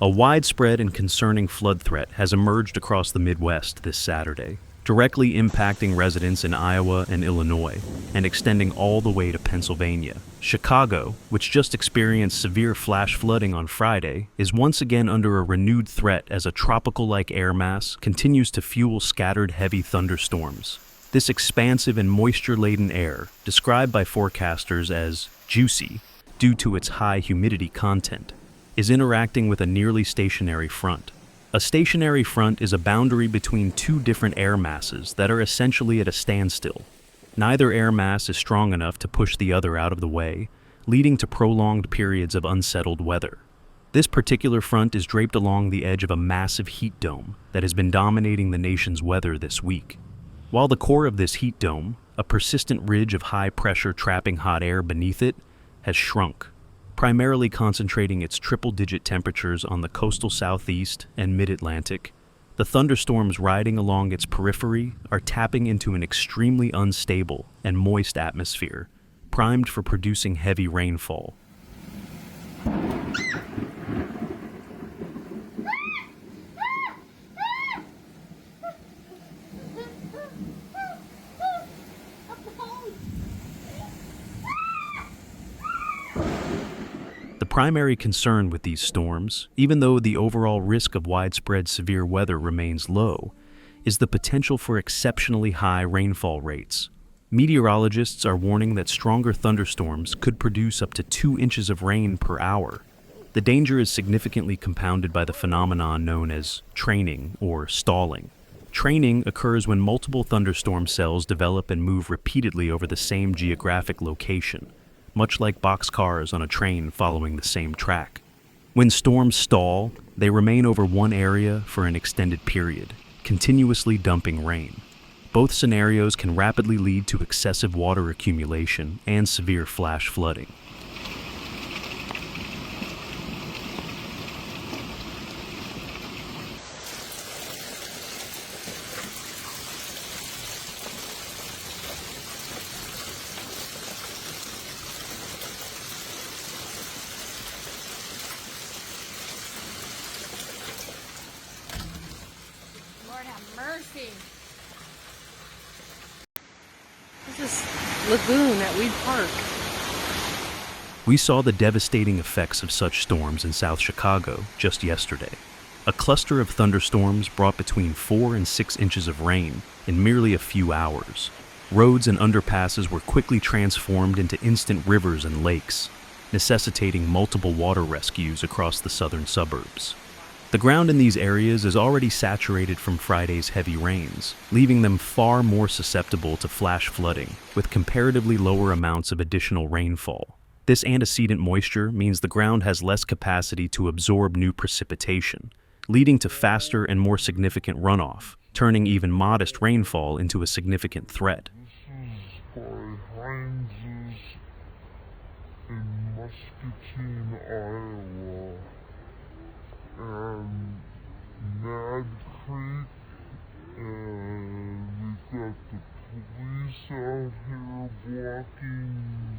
A widespread and concerning flood threat has emerged across the Midwest this Saturday, directly impacting residents in Iowa and Illinois, and extending all the way to Pennsylvania. Chicago, which just experienced severe flash flooding on Friday, is once again under a renewed threat as a tropical-like air mass continues to fuel scattered heavy thunderstorms. This expansive and moisture-laden air, described by forecasters as juicy due to its high humidity content, is interacting with a nearly stationary front. A stationary front is a boundary between two different air masses that are essentially at a standstill. Neither air mass is strong enough to push the other out of the way, leading to prolonged periods of unsettled weather. This particular front is draped along the edge of a massive heat dome that has been dominating the nation's weather this week. While the core of this heat dome, a persistent ridge of high pressure trapping hot air beneath it, has shrunk, primarily concentrating its triple-digit temperatures on the coastal southeast and mid-Atlantic. The thunderstorms riding along its periphery are tapping into an extremely unstable and moist atmosphere, primed for producing heavy rainfall. The primary concern with these storms, even though the overall risk of widespread severe weather remains low, is the potential for exceptionally high rainfall rates. Meteorologists are warning that stronger thunderstorms could produce up to 2 inches of rain per hour. The danger is significantly compounded by the phenomenon known as training or stalling. Training occurs when multiple thunderstorm cells develop and move repeatedly over the same geographic location, much like boxcars on a train following the same track. When storms stall, they remain over one area for an extended period, continuously dumping rain. Both scenarios can rapidly lead to excessive water accumulation and severe flash flooding. Lord have mercy. This is lagoon at Weed Park. We saw the devastating effects of such storms in South Chicago just yesterday. A cluster of thunderstorms brought between 4 and 6 inches of rain in merely a few hours. Roads and underpasses were quickly transformed into instant rivers and lakes, necessitating multiple water rescues across the southern suburbs. The ground in these areas is already saturated from Friday's heavy rains, leaving them far more susceptible to flash flooding, with comparatively lower amounts of additional rainfall. This antecedent moisture means the ground has less capacity to absorb new precipitation, leading to faster and more significant runoff, turning even modest rainfall into a significant threat. This is by Heinz's in Muscatine, Iowa. And Mad Creek, and we've got the police out here blocking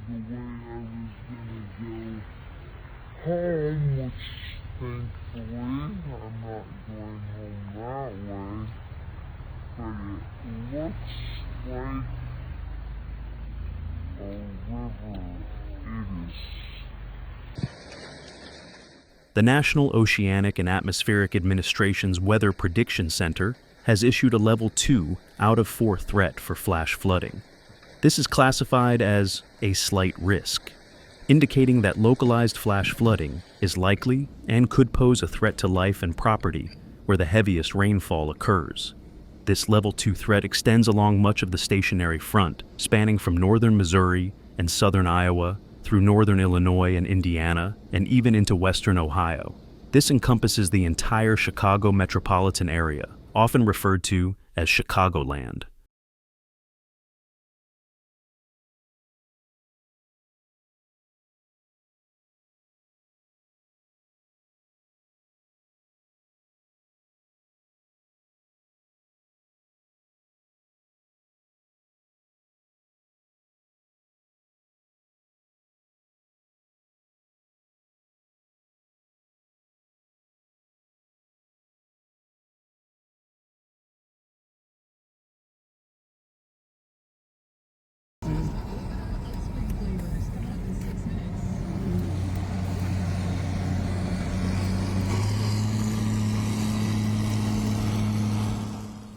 the way I was gonna go home, which thankfully I'm not going home that way, but it looks like a river. It is. The National Oceanic and Atmospheric Administration's Weather Prediction Center has issued a Level 2 out of 4 threat for flash flooding. This is classified as a slight risk, indicating that localized flash flooding is likely and could pose a threat to life and property where the heaviest rainfall occurs. This Level 2 threat extends along much of the stationary front, spanning from northern Missouri and southern Iowa through northern Illinois and Indiana, and even into western Ohio. This encompasses the entire Chicago metropolitan area, often referred to as Chicagoland.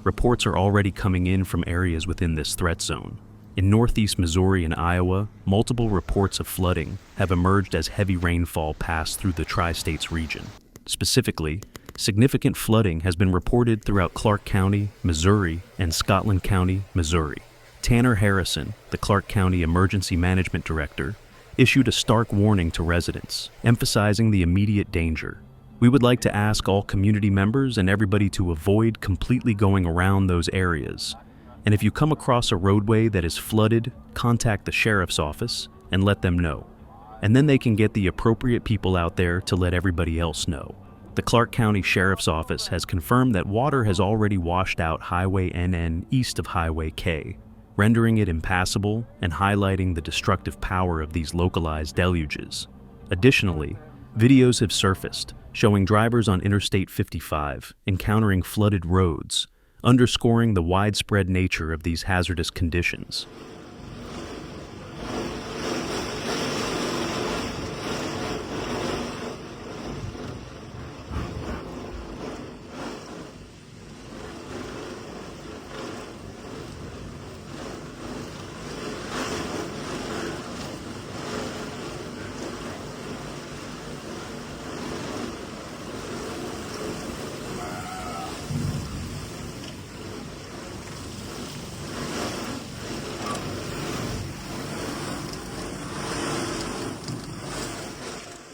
reports are already coming in from areas within this threat zone. In northeast Missouri and Iowa, multiple reports of flooding have emerged as heavy rainfall passed through the tri-states region. Specifically, significant flooding has been reported throughout Clark County, Missouri, and Scotland County, Missouri. Tanner Harrison, the Clark County Emergency Management Director, issued a stark warning to residents, emphasizing the immediate danger. We would like to ask all community members and everybody to avoid completely going around those areas. And if you come across a roadway that is flooded, contact the sheriff's office and let them know. And then they can get the appropriate people out there to let everybody else know. The Clark County Sheriff's Office has confirmed that water has already washed out Highway NN east of Highway K, rendering it impassable and highlighting the destructive power of these localized deluges. Additionally, videos have surfaced showing drivers on Interstate 55 encountering flooded roads, underscoring the widespread nature of these hazardous conditions.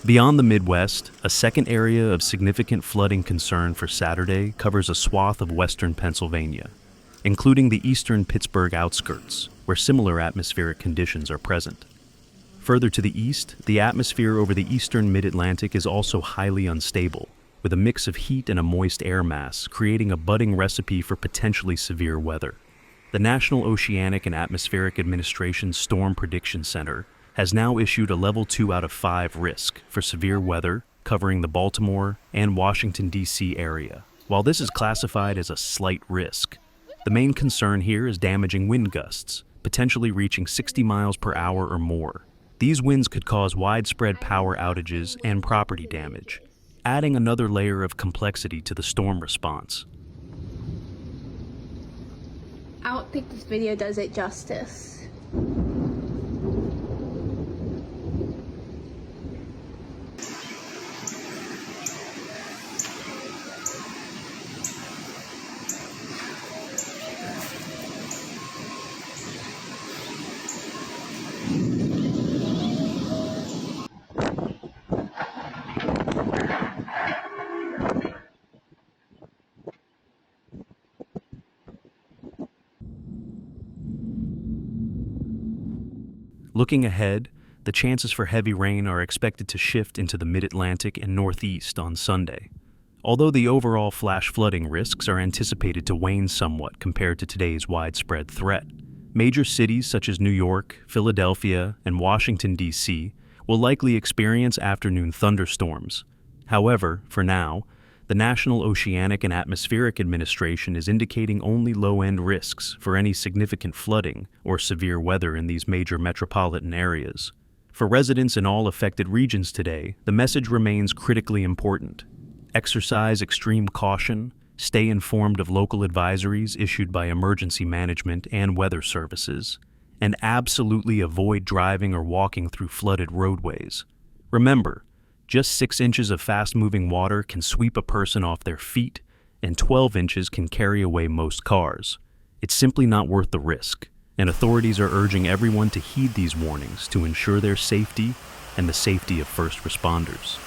Beyond the Midwest, a second area of significant flooding concern for Saturday covers a swath of western Pennsylvania, including the eastern Pittsburgh outskirts, where similar atmospheric conditions are present. Further to the east, the atmosphere over the eastern mid-Atlantic is also highly unstable, with a mix of heat and a moist air mass creating a budding recipe for potentially severe weather. The National Oceanic and Atmospheric Administration Storm Prediction Center has now issued a Level 2 out of 5 risk for severe weather covering the Baltimore and Washington, D.C. area. While this is classified as a slight risk, the main concern here is damaging wind gusts, potentially reaching 60 miles per hour or more. These winds could cause widespread power outages and property damage, adding another layer of complexity to the storm response. I don't think this video does it justice. Looking ahead, the chances for heavy rain are expected to shift into the mid-Atlantic and northeast on Sunday. Although the overall flash flooding risks are anticipated to wane somewhat compared to today's widespread threat, major cities such as New York, Philadelphia, and Washington, D.C. will likely experience afternoon thunderstorms. However, for now, the National Oceanic and Atmospheric Administration is indicating only low-end risks for any significant flooding or severe weather in these major metropolitan areas. For residents in all affected regions today, the message remains critically important. Exercise extreme caution, stay informed of local advisories issued by emergency management and weather services, and absolutely avoid driving or walking through flooded roadways. Remember, just 6 inches of fast-moving water can sweep a person off their feet, and 12 inches can carry away most cars. It's simply not worth the risk, and authorities are urging everyone to heed these warnings to ensure their safety and the safety of first responders.